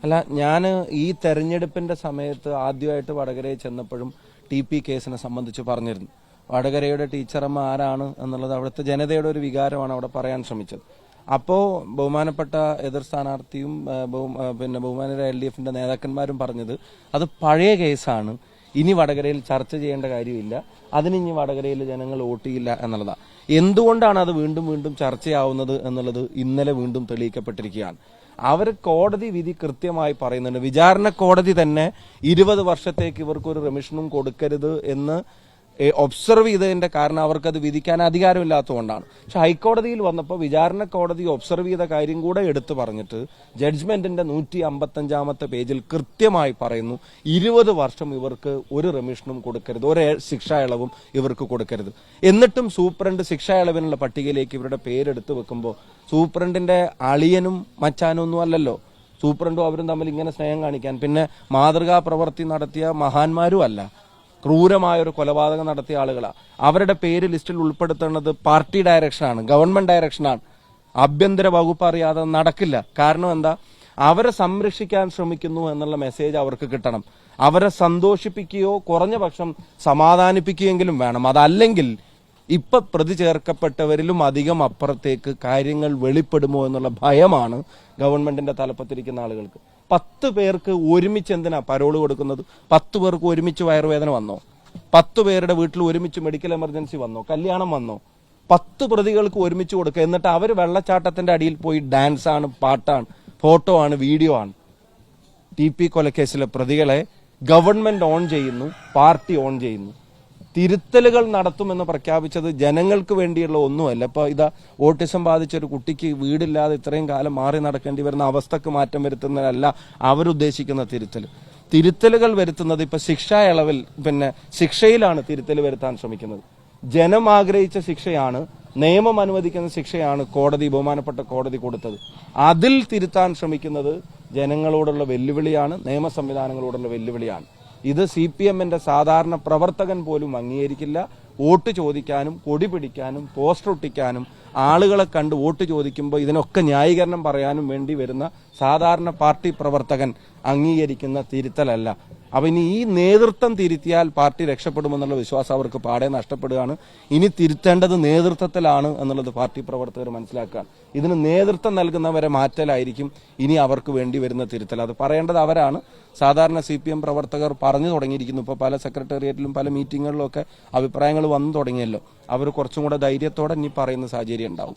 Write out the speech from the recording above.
അല്ല, ഞാൻ ഈ തെരഞ്ഞെടുപ്പിന്റെ സമയത്ത് ആദ്യമായിട്ട് വടകരയിൽ ചെന്നപ്പോഴും TP കേസിനെ സംബന്ധിച്ച് പറഞ്ഞിരുന്നു. വടകരയുടെ ടീച്ചറമ്മ ആരാണ് എന്നുള്ളത് അവിടുത്തെ ജനതയുടെ ഒരു വികാരമാണ് അവിടെ പറയാൻ ശ്രമിച്ചത്. അപ്പോൾ ബഹുമാനപ്പെട്ട എതിർ സ്ഥാനാർത്ഥിയും പിന്നെ ബഹുമാനപ്പെട്ട LDFന്റെ നേതാക്കന്മാരും പറഞ്ഞത് അത് പഴയ കേസാണ്, ഇനി വടകരയിൽ ചർച്ച ചെയ്യേണ്ട കാര്യമില്ല, അതിനിനി വടകരയിൽ ജനങ്ങൾ വോട്ട് ചെയ്യില്ല എന്നുള്ളതാണ്. എന്തുകൊണ്ടാണ് അത് വീണ്ടും വീണ്ടും ചർച്ചയാവുന്നത് എന്നുള്ളത് ഇന്നലെ വീണ്ടും തെളിയിക്കപ്പെട്ടിരിക്കുകയാണ്. അവർ കോടതി വിധി കൃത്യമായി പറയുന്നുണ്ട്. വിചാരണ കോടതി തന്നെ 20 വർഷത്തേക്ക് ഇവർക്കൊരു റെമിഷനും കൊടുക്കരുത് എന്ന് ഒബ്സർവ് ചെയ്തതിന്റെ കാരണം അവർക്കത് വിധിക്കാൻ അധികാരമില്ലാത്തതുകൊണ്ടാണ്. പക്ഷെ ഹൈക്കോടതിയിൽ വന്നപ്പോൾ വിചാരണ കോടതി ഒബ്സർവ് ചെയ്ത കാര്യം കൂടെ എടുത്തു പറഞ്ഞിട്ട് ജഡ്ജ്മെന്റിന്റെ 155-ാമത്തെ പേജിൽ കൃത്യമായി പറയുന്നു 20 വർഷം ഇവർക്ക് ഒരു റെമിഷനും കൊടുക്കരുത്, ഒരു ശിക്ഷാ ഇളവും ഇവർക്ക് കൊടുക്കരുത്. എന്നിട്ടും സൂപ്രണ്ട് ശിക്ഷാ ഇളവിനുള്ള പട്ടികയിലേക്ക് ഇവരുടെ പേരെടുത്ത് വെക്കുമ്പോൾ സൂപ്രണ്ടിന്റെ അളിയനും മച്ചാനും ഒന്നും അല്ലല്ലോ. സൂപ്രണ്ടും അവരും തമ്മിൽ ഇങ്ങനെ സ്നേഹം കാണിക്കാൻ പിന്നെ മാതൃകാ പ്രവൃത്തി നടത്തിയ മഹാന്മാരും അല്ല, ക്രൂരമായ ഒരു കൊലപാതകം നടത്തിയ ആളുകളാണ്. അവരുടെ പേര് ലിസ്റ്റിൽ ഉൾപ്പെടുത്തേണ്ടത് പാർട്ടി ഡയറക്ഷനാണ്, ഗവൺമെന്റ് ഡയറക്ഷനാണ്. ആഭ്യന്തര വകുപ്പ് അറിയാതെ നടക്കില്ല. കാരണം എന്താ, അവരെ സംരക്ഷിക്കാൻ ശ്രമിക്കുന്നു എന്നുള്ള മെസ്സേജ് അവർക്ക് കിട്ടണം. അവരെ സന്തോഷിപ്പിക്കുകയോ കുറഞ്ഞ പക്ഷം സമാധാനിപ്പിക്കുകയെങ്കിലും വേണം. അതല്ലെങ്കിൽ ഇപ്പൊ പ്രതി ചേർക്കപ്പെട്ടവരിലും അധികം അപ്പുറത്തേക്ക് കാര്യങ്ങൾ വെളിപ്പെടുമോ എന്നുള്ള ഭയമാണ് ഗവൺമെന്റിന്റെ തലപ്പത്തിരിക്കുന്ന ആളുകൾക്ക്. 10 പേർക്ക് ഒരുമിച്ച് എന്തിനാ പരോള് കൊടുക്കുന്നത്? 10 പേർക്ക് ഒരുമിച്ച് വയറുവേദന വന്നോ? 10 പേരുടെ വീട്ടിൽ ഒരുമിച്ച് മെഡിക്കൽ എമർജൻസി വന്നോ? കല്യാണം വന്നോ? 10 പ്രതികൾക്ക് ഒരുമിച്ച് കൊടുക്കുക. എന്നിട്ട് അവർ വെള്ളച്ചാട്ടത്തിന്റെ അടിയിൽ പോയി ഡാൻസ് ആണ്, പാട്ടാണ്, ഫോട്ടോ ആണ്, വീഡിയോ ആണ്. TP കൊലക്കേസിലെ പ്രതികളെ ഗവൺമെന്റ് ഓൺ ചെയ്യുന്നു, പാർട്ടി ഓൺ ചെയ്യുന്നു. തിരുത്തലുകൾ നടത്തുമെന്ന് പ്രഖ്യാപിച്ചത് ജനങ്ങൾക്ക് വേണ്ടിയുള്ള ഒന്നുമല്ല. ഇപ്പൊ ഇതാ ഓട്ടിസം ബാധിച്ച ഒരു കുട്ടിക്ക് വീടില്ലാതെ ഇത്രയും കാലം മാറി നടക്കേണ്ടി വരുന്ന അവസ്ഥക്ക് മാറ്റം വരുത്തുന്നതല്ല അവരുദ്ദേശിക്കുന്ന തിരുത്തലുകൾ വരുത്തുന്നത് ഇപ്പൊ ശിക്ഷാ ഇളവിൽ പിന്നെ ശിക്ഷയിലാണ് തിരുത്തൽ വരുത്താൻ ശ്രമിക്കുന്നത്. ജനം ആഗ്രഹിച്ച ശിക്ഷയാണ്, നിയമം അനുവദിക്കുന്ന ശിക്ഷയാണ് ബഹുമാനപ്പെട്ട കോടതി കൊടുത്തത്. അതിൽ തിരുത്താൻ ശ്രമിക്കുന്നത് ജനങ്ങളോടുള്ള വെല്ലുവിളിയാണ്, നിയമ സംവിധാനങ്ങളോടുള്ള വെല്ലുവിളിയാണ്. ഇത് CPMന്റെ സാധാരണ പ്രവർത്തകൻ പോലും അംഗീകരിക്കില്ല. വോട്ട് ചോദിക്കാനും കൊടി പിടിക്കാനും പോസ്റ്റർ ഒട്ടിക്കാനും ആളുകളെ കണ്ട് വോട്ട് ചോദിക്കുമ്പോൾ ഇതിനൊക്കെ ന്യായീകരണം പറയാനും വേണ്ടി വരുന്ന സാധാരണ പാർട്ടി പ്രവർത്തകൻ അംഗീകരിക്കുന്ന തിരുത്തലല്ല. അപ്പൊ ഇനി ഈ നേതൃത്വം തിരുത്തിയാൽ പാർട്ടി രക്ഷപ്പെടുമെന്നുള്ള വിശ്വാസം അവർക്ക് പാടെ നഷ്ടപ്പെടുകയാണ്. ഇനി തിരുത്തേണ്ടത് നേതൃത്വത്തിലാണ് എന്നുള്ളത് പാർട്ടി പ്രവർത്തകർ മനസ്സിലാക്കുക. ഇതിന് നേതൃത്വം നൽകുന്നവരെ മാറ്റലായിരിക്കും ഇനി അവർക്ക് വേണ്ടി വരുന്ന തിരുത്തൽ. അത് പറയേണ്ടത് അവരാണ്. സാധാരണ CPM പ്രവർത്തകർ പറഞ്ഞു തുടങ്ങിയിരിക്കുന്നു. ഇപ്പോൾ പല സെക്രട്ടേറിയറ്റിലും പല മീറ്റിങ്ങുകളിലും ഒക്കെ അഭിപ്രായങ്ങൾ വന്നു തുടങ്ങിയല്ലോ. അവർ കുറച്ചും കൂടെ ധൈര്യത്തോടെ ഇനി പറയുന്ന സാഹചര്യം ഉണ്ടാവും.